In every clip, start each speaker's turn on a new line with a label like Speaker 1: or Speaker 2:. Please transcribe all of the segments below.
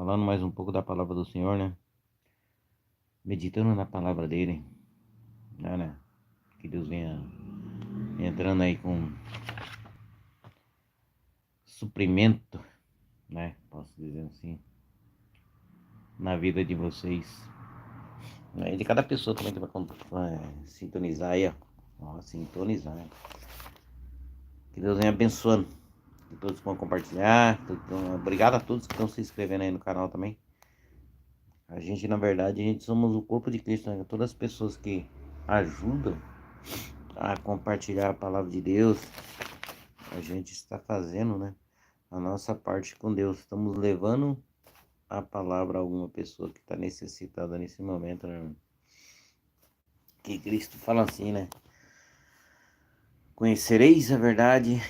Speaker 1: falando mais um pouco da palavra do Senhor, né? Meditando na palavra dele, né? Que Deus venha entrando aí com suprimento, né? Posso dizer assim, na vida de vocês. E de cada pessoa também que vai sintonizar aí, ó. Sintonizar, né? Que Deus venha abençoando. Que todos vão compartilhar. Obrigado a todos que estão se inscrevendo aí no canal também. A gente, na verdade, a gente somos o corpo de Cristo, né? Todas as pessoas que ajudam a compartilhar a palavra de Deus, a gente está fazendo, né, a nossa parte com Deus. Estamos levando a palavra a alguma pessoa que está necessitada nesse momento, né? Que Cristo fala assim, né? Conhecereis a verdade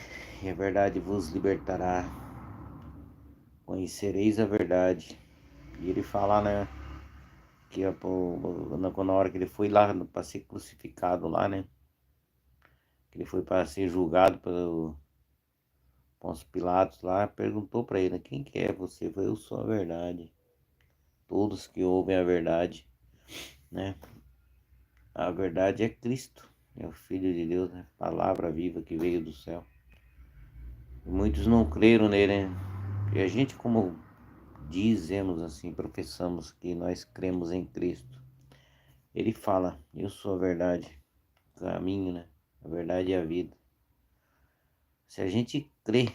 Speaker 1: e a verdade vos libertará. Conhecereis a verdade. E ele fala, né, que na hora que ele foi lá para ser crucificado lá, né? Que ele foi para ser julgado pelo Pôncio Pilatos lá, perguntou para ele, quem que é você? Foi, eu sou a verdade. Todos que ouvem a verdade, né? A verdade é Cristo, é o Filho de Deus, né? Palavra viva que veio do céu. E muitos não creram nele, né? E a gente, como dizemos assim, professamos que nós cremos em Cristo. Ele fala, eu sou a verdade, o caminho, né? A verdade é a vida. Se a gente crê,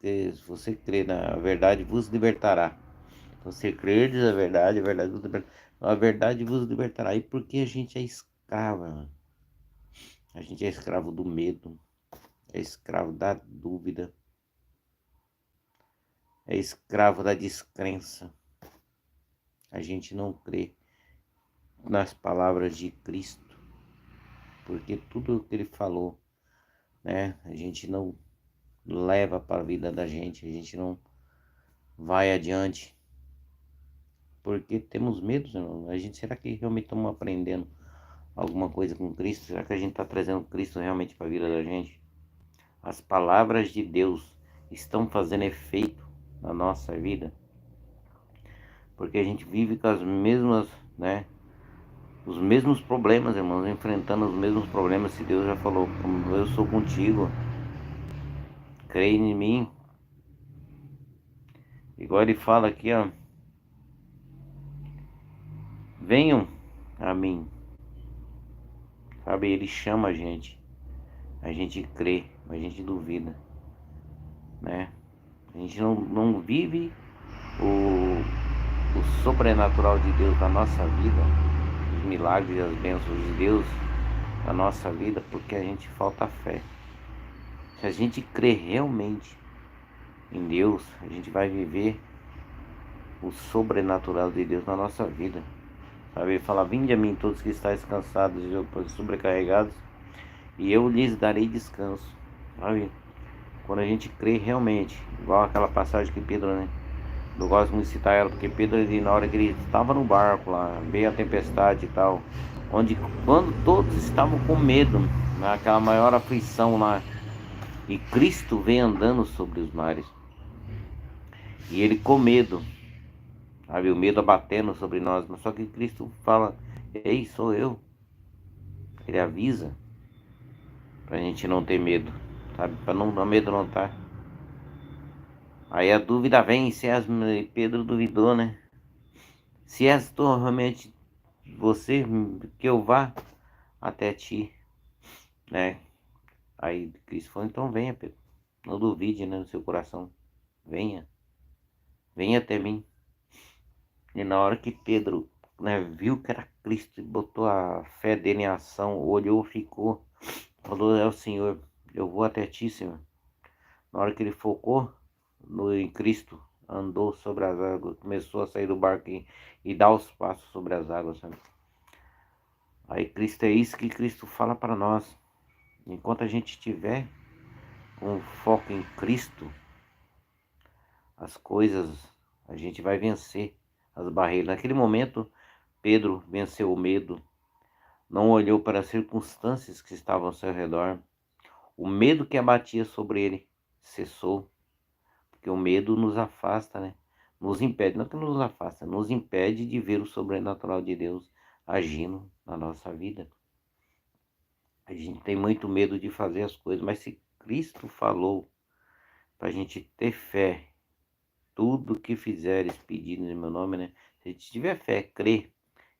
Speaker 1: se você crê na verdade, vos libertará. Você crerdes a verdade vos libertará. A verdade vos libertará. E porque a gente é escrava, a gente é escravo do medo, é escravo da dúvida, é escravo da descrença. A gente não crê nas palavras de Cristo, porque tudo o que ele falou, né, a gente não leva para a vida da gente, a gente não vai adiante, porque temos medo, irmão. A gente, será que realmente estamos aprendendo alguma coisa com Cristo? Será que a gente está trazendo Cristo realmente para a vida da gente? As palavras de Deus estão fazendo efeito na nossa vida? Porque a gente vive com as mesmas, né? Os mesmos problemas, irmãos, enfrentando os mesmos problemas. Se Deus já falou, como eu sou contigo, creia em mim. Igual ele fala aqui, ó, venham a mim, sabe? Ele chama a gente crê, a gente duvida, né? A gente não vive o sobrenatural de Deus na nossa vida, os milagres e as bênçãos de Deus na nossa vida, porque a gente falta fé. Se a gente crê realmente em Deus, a gente vai viver o sobrenatural de Deus na nossa vida. Sabe? Fala, vinde a mim todos que estáis cansados e sobrecarregados, e eu lhes darei descanso. Sabe? Quando a gente crê realmente, igual aquela passagem que Pedro, né? Eu gosto muito de citar ela, porque Pedro, na hora que ele estava no barco lá, veio a tempestade e tal, onde quando todos estavam com medo, naquela maior aflição lá, e Cristo vem andando sobre os mares, e ele com medo, sabe, o medo abatendo sobre nós, mas só que Cristo fala, ei, sou eu. Ele avisa pra gente não ter medo, sabe, para não amedrontar. Aí a dúvida vem, se Pedro duvidou, né? Se és tu realmente você, que eu vá até ti, né? Aí Cristo falou, então venha, Pedro. Não duvide, né, no seu coração. Venha, venha até mim. E na hora que Pedro, né, viu que era Cristo e botou a fé dele em ação, olhou, ficou, falou, é o Senhor, eu vou até ti, Senhor. Na hora que ele focou em Cristo, andou sobre as águas, começou a sair do barco e dar os passos sobre as águas, sabe? Aí Cristo, é isso que Cristo fala para nós. Enquanto a gente estiver com foco em Cristo, as coisas, a gente vai vencer as barreiras. Naquele momento, Pedro venceu o medo, não olhou para as circunstâncias que estavam ao seu redor. O medo que abatia sobre ele cessou, Porque o medo nos afasta, né? Nos impede, não que nos afasta, nos impede de ver o sobrenatural de Deus agindo na nossa vida. A gente tem muito medo de fazer as coisas, mas se Cristo falou para a gente ter fé, tudo que fizeres pedindo em meu nome, né? Se a gente tiver fé, crer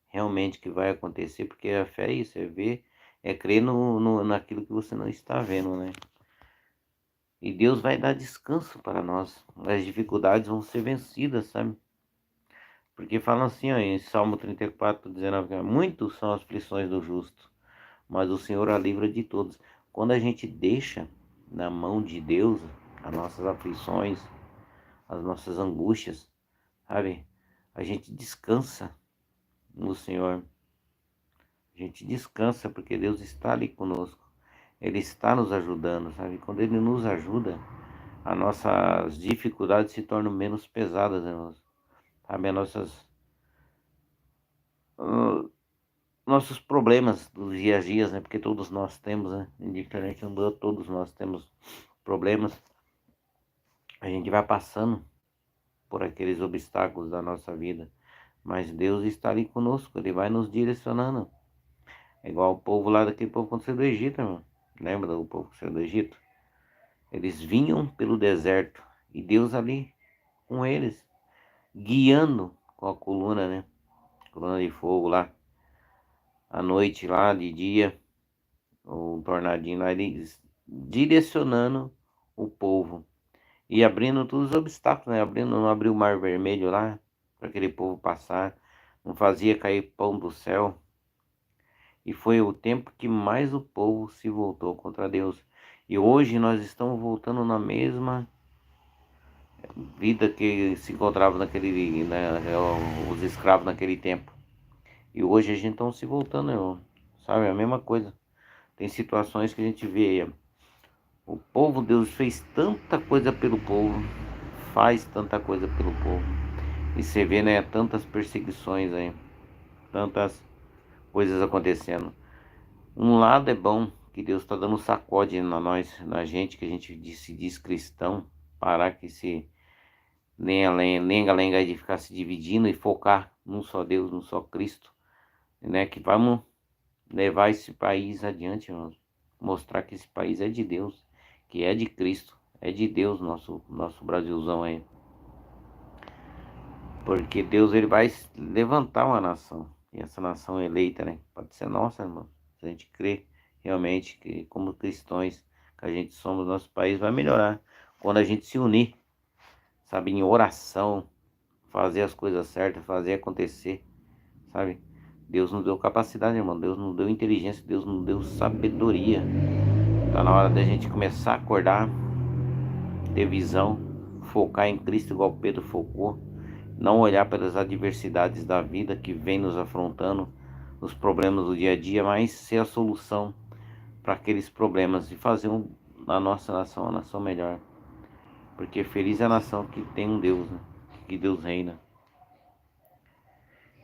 Speaker 1: realmente que vai acontecer, porque a fé é isso, é ver, é crer naquilo que você não está vendo, né? E Deus vai dar descanso para nós. As dificuldades vão ser vencidas, sabe? Porque falam assim, ó, em Salmo 34, 19, muitos são as aflições do justo, mas o Senhor a livra de todos. Quando a gente deixa na mão de Deus as nossas aflições, as nossas angústias, sabe? A gente descansa no Senhor. A gente descansa porque Deus está ali conosco. Ele está nos ajudando, sabe? Quando Ele nos ajuda, as nossas dificuldades se tornam menos pesadas, irmãos. Sabe? Ah, nossos problemas dos dia a dia, né? Porque todos nós temos, né? Indiferente um do outro, todos nós temos problemas. A gente vai passando por aqueles obstáculos da nossa vida. Mas Deus está ali conosco, Ele vai nos direcionando. É igual o povo lá daquele povo quando saiu do Egito, irmão. Lembra do povo que saiu do Egito? Eles vinham pelo deserto e Deus ali com eles, guiando com a coluna, né? Coluna de fogo lá. À noite lá, de dia, o tornadinho lá, eles direcionando o povo. E abrindo todos os obstáculos, né? Não abriu o Mar Vermelho lá, para aquele povo passar. Não fazia cair pão do céu. E foi o tempo que mais o povo se voltou contra Deus. E hoje nós estamos voltando na mesma vida que se encontrava naquele, né, os escravos naquele tempo. E hoje a gente está se voltando, irmão. Sabe, a mesma coisa. Tem situações que a gente vê, o povo, Deus fez tanta coisa pelo povo, faz tanta coisa pelo povo. E você vê, né, tantas perseguições aí, tantas coisas acontecendo. Um lado é bom, que Deus está dando um sacode na gente, que a gente se diz cristão, parar que se lenga-lenga de ficar se dividindo e focar num só Deus, num só Cristo, né? Que vamos levar esse país adiante, irmãos. Mostrar que esse país é de Deus, que é de Cristo, é de Deus, nosso Brasilzão aí. Porque Deus, ele vai levantar uma nação, e essa nação eleita, né? Pode ser nossa, irmão. Se a gente crê realmente que, como cristãos que a gente somos, nosso país vai melhorar. Quando a gente se unir, sabe, em oração, fazer as coisas certas, fazer acontecer, sabe? Deus nos deu capacidade, irmão. Deus nos deu inteligência, Deus nos deu sabedoria. Tá na hora da gente começar a acordar, ter visão, focar em Cristo igual Pedro focou. Não olhar pelas adversidades da vida que vem nos afrontando, os problemas do dia a dia, mas ser a solução para aqueles problemas e fazer a nossa nação uma nação melhor. Porque feliz é a nação que tem um Deus, né? Que Deus reina.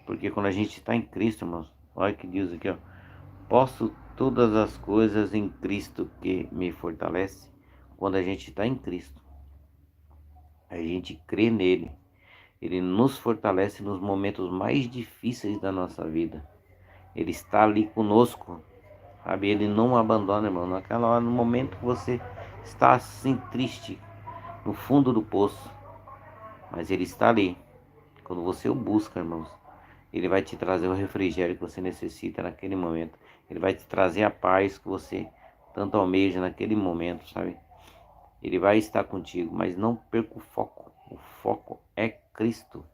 Speaker 1: Porque quando a gente está em Cristo, irmãos, olha que diz aqui, ó. Posso todas as coisas em Cristo que me fortalece. Quando a gente está em Cristo, a gente crê nele. Ele nos fortalece nos momentos mais difíceis da nossa vida. Ele está ali conosco, sabe? Ele não abandona, irmão. Naquela hora, no momento que você está assim triste, no fundo do poço, mas Ele está ali. Quando você o busca, irmãos, Ele vai te trazer o refrigério que você necessita naquele momento. Ele vai te trazer a paz que você tanto almeja naquele momento, sabe? Ele vai estar contigo, mas não perca o foco. O foco é Cristo.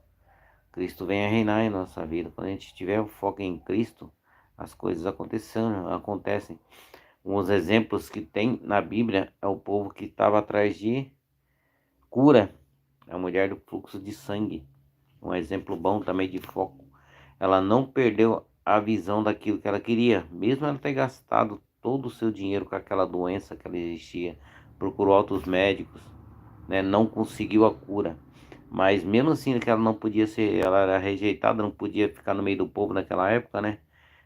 Speaker 1: Cristo vem a reinar em nossa vida. Quando a gente tiver o foco em Cristo, as coisas acontecem. Um dos exemplos que tem na Bíblia é o povo que estava atrás de cura, a mulher do fluxo de sangue. Um exemplo bom também de foco. Ela não perdeu a visão daquilo que ela queria, mesmo ela ter gastado todo o seu dinheiro com aquela doença que ela existia, procurou outros médicos, né, não conseguiu a cura. Mas mesmo assim que ela não podia ser, ela era rejeitada, não podia ficar no meio do povo naquela época, né?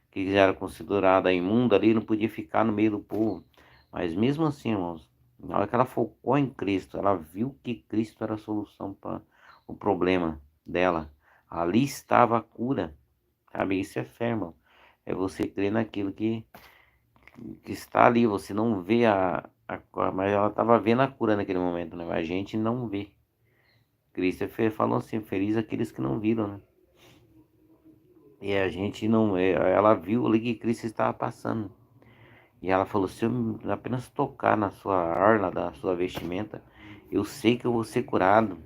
Speaker 1: Que já era considerada imunda ali, não podia ficar no meio do povo. Mas mesmo assim, irmãos, Na hora que ela focou em Cristo, ela viu que Cristo era a solução para o problema dela. Ali estava a cura, sabe? Isso é fé, irmão. É você crer naquilo que está ali. Você não vê mas ela estava vendo a cura naquele momento, né? A gente não vê. Cristo falou assim, feliz aqueles que não viram, né? E a gente não, ela viu ali que Cristo estava passando. E ela falou, se eu apenas tocar na sua orla da sua vestimenta, eu sei que eu vou ser curado.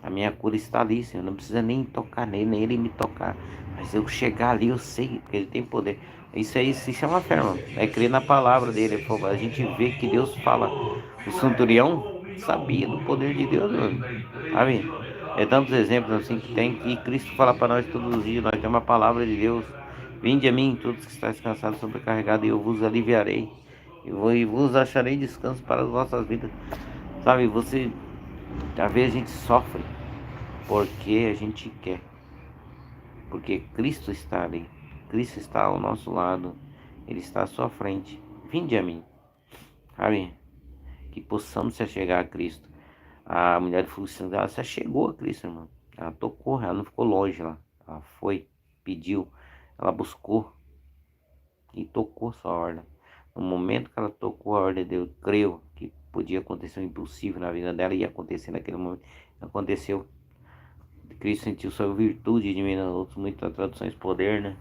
Speaker 1: A minha cura está ali, Senhor. Não precisa nem tocar nele, nem ele me tocar. Mas eu chegar ali, eu sei que ele tem poder. Isso aí se chama fé, irmão. É crer na palavra dele. A gente vê que Deus fala. O centurião sabia do poder de Deus, mano. Sabe? É tantos exemplos assim que tem que Cristo fala para nós todos os dias. Nós temos a palavra de Deus. Vinde a mim, todos que estáis cansados, sobrecarregados, e eu vos aliviarei. E vos acharei descanso para as vossas vidas. Sabe, às vezes a gente sofre porque a gente quer. Porque Cristo está ali. Cristo está ao nosso lado. Ele está à sua frente. Vinde a mim. Sabe? Que possamos se chegar a Cristo. A mulher de fluxo ela se chegou a Cristo, irmão. Ela tocou, ela não ficou longe lá. Ela foi, pediu, ela buscou e tocou sua ordem. No momento que ela tocou a ordem de Deus, creu que podia acontecer um impossível na vida dela, ia acontecer naquele momento. Aconteceu. Cristo sentiu sua virtude de mim, outros muitas traduções poder, né?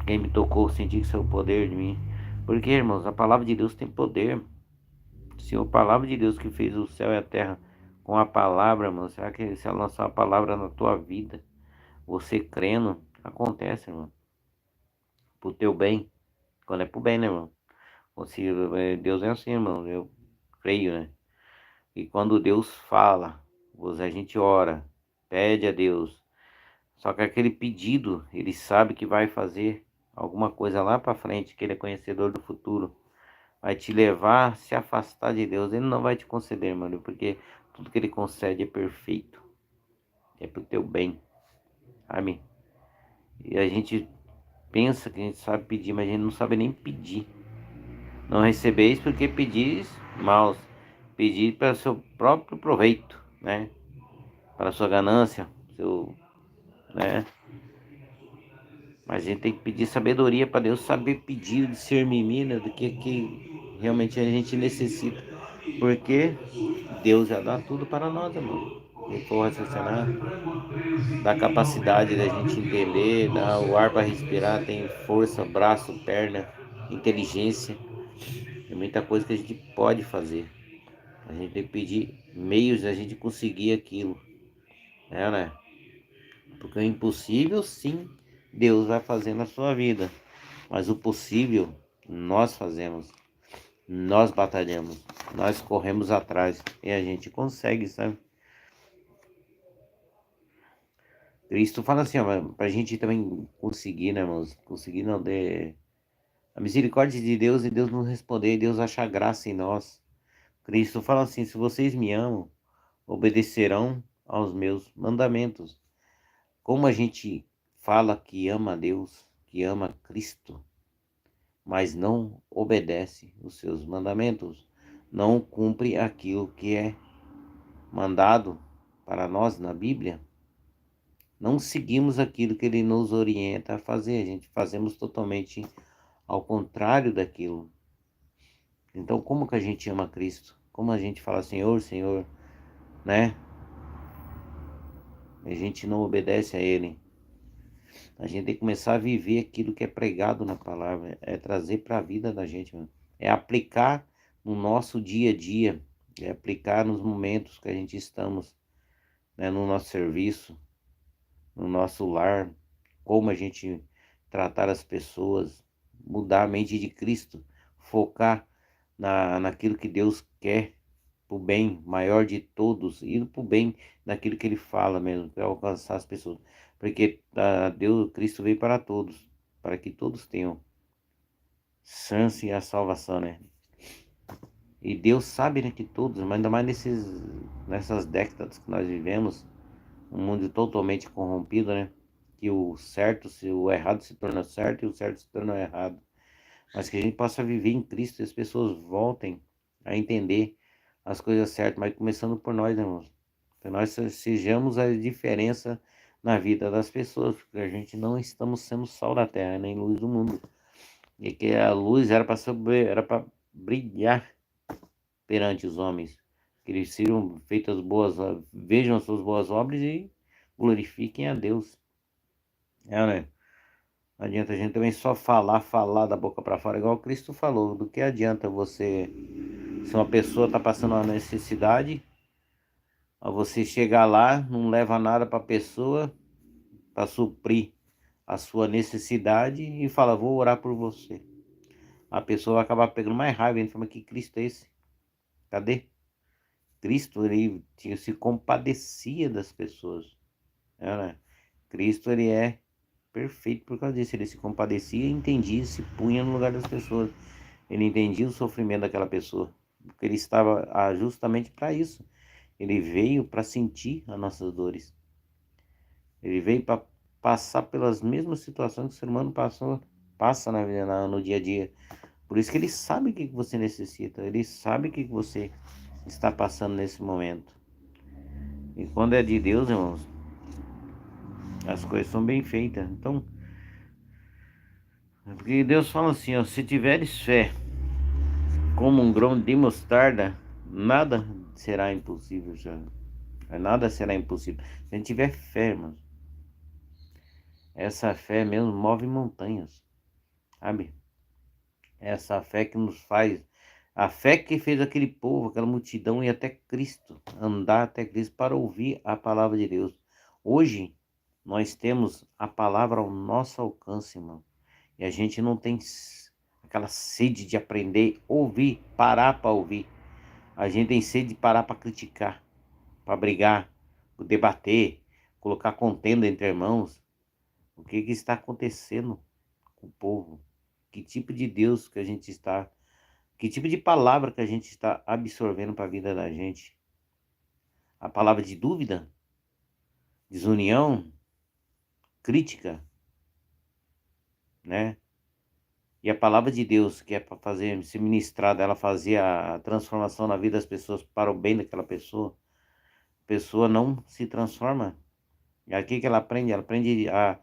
Speaker 1: Quem me tocou, senti que seu poder de mim. Porque, irmãos, a palavra de Deus tem poder. Se a palavra de Deus que fez o céu e a terra com a palavra, irmão, será que se ela lançar a palavra na tua vida, você crendo, acontece, irmão, pro teu bem. Quando é pro bem, né, irmão? Deus é assim, irmão, eu creio, né? E quando Deus fala, a gente ora, pede a Deus. Só que aquele pedido, ele sabe que vai fazer alguma coisa lá para frente, que ele é conhecedor do futuro. Vai te levar a se afastar de Deus. Ele não vai te conceder, mano, porque tudo que ele concede é perfeito. É pro teu bem, sabe? E a gente pensa que a gente sabe pedir, mas a gente não sabe nem pedir. Não recebeis porque pedis mal. Pedir para seu próprio proveito, né? Para sua ganância, né? Mas a gente tem que pedir sabedoria para Deus saber pedir, discernir, né, do que realmente a gente necessita. Porque Deus já dá tudo para nós, irmão. Se for raciocinar, dá capacidade da gente entender, dá o ar para respirar, tem força, braço, perna, inteligência. Tem muita coisa que a gente pode fazer. A gente tem que pedir meios da gente conseguir aquilo, né? Porque o impossível, sim, Deus vai fazer na sua vida. Mas o possível, nós fazemos. Nós batalhamos. Nós corremos atrás. E a gente consegue, sabe? Cristo fala assim, ó, pra gente também conseguir, né, irmãos? Conseguir não ter a misericórdia de Deus e Deus nos responder e Deus achar graça em nós. Cristo fala assim, se vocês me amam, obedecerão aos meus mandamentos. Como a gente fala que ama a Deus, que ama Cristo, mas não obedece os seus mandamentos, não cumpre aquilo que é mandado para nós na Bíblia, não seguimos aquilo que ele nos orienta a fazer, a gente fazemos totalmente ao contrário daquilo. Então, como que a gente ama Cristo? Como a gente fala Senhor, Senhor, né? A gente não obedece a Ele. A gente tem que começar a viver aquilo que é pregado na palavra, é trazer para a vida da gente, mano. É aplicar no nosso dia a dia, é aplicar nos momentos que a gente estamos, né, no nosso serviço, no nosso lar, como a gente tratar as pessoas, mudar a mente de Cristo, focar naquilo que Deus quer, para o bem maior de todos, e para o bem daquilo que Ele fala mesmo, para alcançar as pessoas. Porque Deus, Cristo veio para todos, para que todos tenham chance e a salvação, né? E Deus sabe, né, que todos, mas ainda mais nessas décadas que nós vivemos, um mundo totalmente corrompido, né? Que o errado se torna certo e o certo se torna errado. Mas que a gente possa viver em Cristo e as pessoas voltem a entender as coisas certas, mas começando por nós, né, irmãos? Que nós sejamos a diferença na vida das pessoas, porque a gente não estamos sendo sal da terra, nem luz do mundo. E que a luz era para brilhar perante os homens, que eles sejam feitas boas, vejam as suas boas obras e glorifiquem a Deus. Né? Não adianta a gente também só falar da boca para fora, igual Cristo falou. Do que adianta você, se uma pessoa está passando uma necessidade, você chegar lá, não leva nada para a pessoa, para suprir a sua necessidade e fala, vou orar por você. A pessoa vai acabar pegando mais raiva e fala, que Cristo é esse? Cadê? Cristo, ele se compadecia das pessoas. Né? Cristo, ele é perfeito por causa disso. Ele se compadecia, entendia, se punha no lugar das pessoas. Ele entendia o sofrimento daquela pessoa. Porque ele estava justamente para isso. Ele veio para sentir as nossas dores. Ele veio para passar pelas mesmas situações que o ser humano passa na vida, no dia a dia. Por isso que ele sabe o que você necessita. Ele sabe o que você está passando nesse momento. E quando é de Deus, irmãos, as coisas são bem feitas. Então, porque Deus fala assim, ó, se tiveres fé como um grão de mostarda, nada será impossível, já. Nada será impossível. Se a gente tiver fé, irmãos, essa fé mesmo move montanhas, sabe? Essa fé que nos faz, a fé que fez aquele povo, aquela multidão ir até Cristo, andar até Cristo para ouvir a palavra de Deus. Hoje, nós temos a palavra ao nosso alcance, irmão. E a gente não tem aquela sede de aprender, ouvir, parar para ouvir. A gente tem sede de parar para criticar, para brigar, para debater, colocar contenda entre irmãos. O que está acontecendo com o povo? Que tipo de Deus que a gente está, que tipo de palavra que a gente está absorvendo para a vida da gente? A palavra de dúvida, desunião, crítica, né? E a palavra de Deus, que é para fazer, ser ministrada, ela fazia a transformação na vida das pessoas para o bem daquela pessoa. A pessoa não se transforma. E aqui que ela aprende? Ela aprende a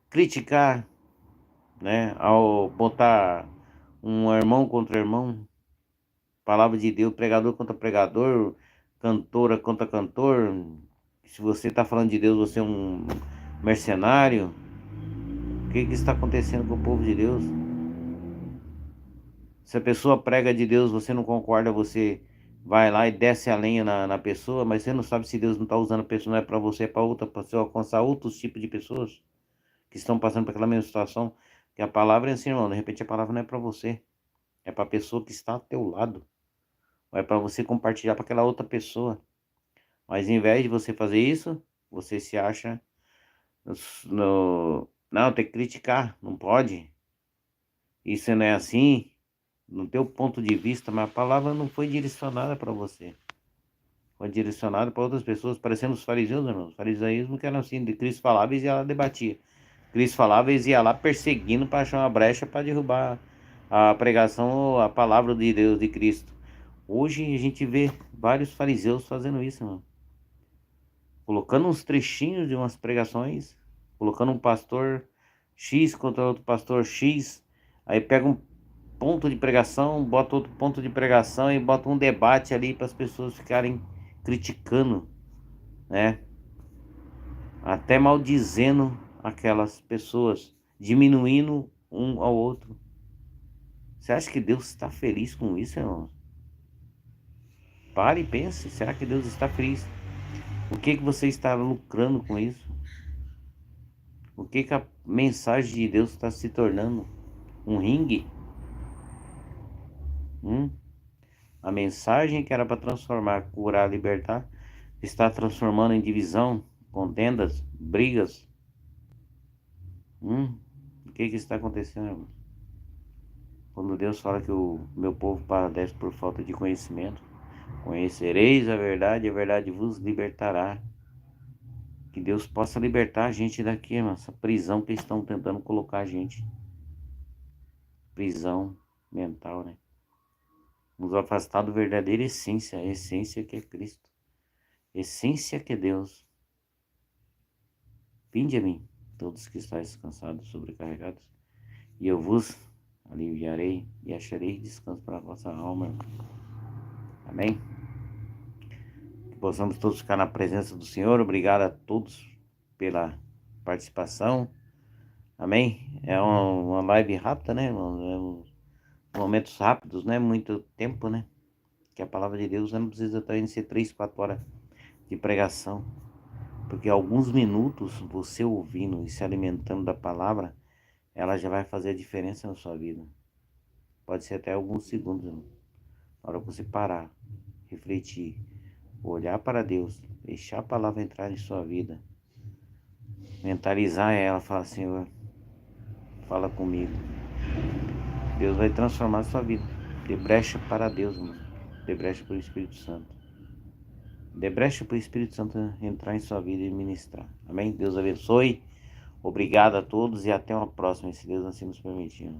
Speaker 1: criticar, né? Ao botar um irmão contra irmão, palavra de Deus, pregador contra pregador, cantora contra cantor. Se você está falando de Deus, você é um mercenário. O que está acontecendo com o povo de Deus? Se a pessoa prega de Deus, você não concorda, você vai lá e desce a lenha na pessoa, mas você não sabe se Deus não está usando a pessoa, não é para você, é para outra, para você alcançar outros tipos de pessoas que estão passando por aquela mesma situação. Que a palavra é assim, irmão, de repente a palavra não é para você, é para a pessoa que está ao teu lado, ou é para você compartilhar para aquela outra pessoa. Mas em vez de você fazer isso, você se acha não, tem que criticar, não pode. Isso não é assim, no teu ponto de vista, mas a palavra não foi direcionada para você. Foi direcionada para outras pessoas, parecendo os fariseus, irmãos. Os farisaísmo que eram assim, de Cristo falava e ia lá debatia. Cristo falava e ia lá perseguindo para achar uma brecha para derrubar a pregação, a palavra de Deus, de Cristo. Hoje a gente vê vários fariseus fazendo isso, irmão. Colocando uns trechinhos de umas pregações, colocando um pastor X contra outro pastor X, aí pega um ponto de pregação, bota outro ponto de pregação e bota um debate ali para as pessoas ficarem criticando, né? Até maldizendo aquelas pessoas, diminuindo um ao outro. Você acha que Deus está feliz com isso, irmão? Pare e pense, será que Deus está feliz? O que você está lucrando com isso? O que a mensagem de Deus está se tornando? Um ringue? A mensagem que era para transformar, curar, libertar, está transformando em divisão, contendas, brigas. O que está acontecendo, irmão? Quando Deus fala que o meu povo padece por falta de conhecimento, conhecereis a verdade vos libertará. Que Deus possa libertar a gente daqui, irmão, essa prisão que estão tentando colocar a gente. Prisão mental, né? nos afastar da verdadeira essência, a essência que é Cristo, essência que é Deus. Vinde a mim, todos que estáis cansados, sobrecarregados, e eu vos aliviarei e acharei descanso para a vossa alma. Amém? Que possamos todos ficar na presença do Senhor. Obrigado a todos pela participação. Amém? É uma live rápida, né? Momentos rápidos, né? Muito tempo, né? Que a palavra de Deus não precisa estar ser 3, 4 horas de pregação. Porque alguns minutos você ouvindo e se alimentando da palavra, ela já vai fazer a diferença na sua vida. Pode ser até alguns segundos. Na hora que você parar, refletir, olhar para Deus, deixar a palavra entrar em sua vida, mentalizar ela, falar: Senhor, fala comigo. Deus vai transformar a sua vida. Dê brecha para Deus, irmão. Dê brecha para o Espírito Santo. Dê brecha para o Espírito Santo entrar em sua vida e ministrar. Amém? Deus abençoe. Obrigado a todos e até uma próxima, se Deus assim nos permitir.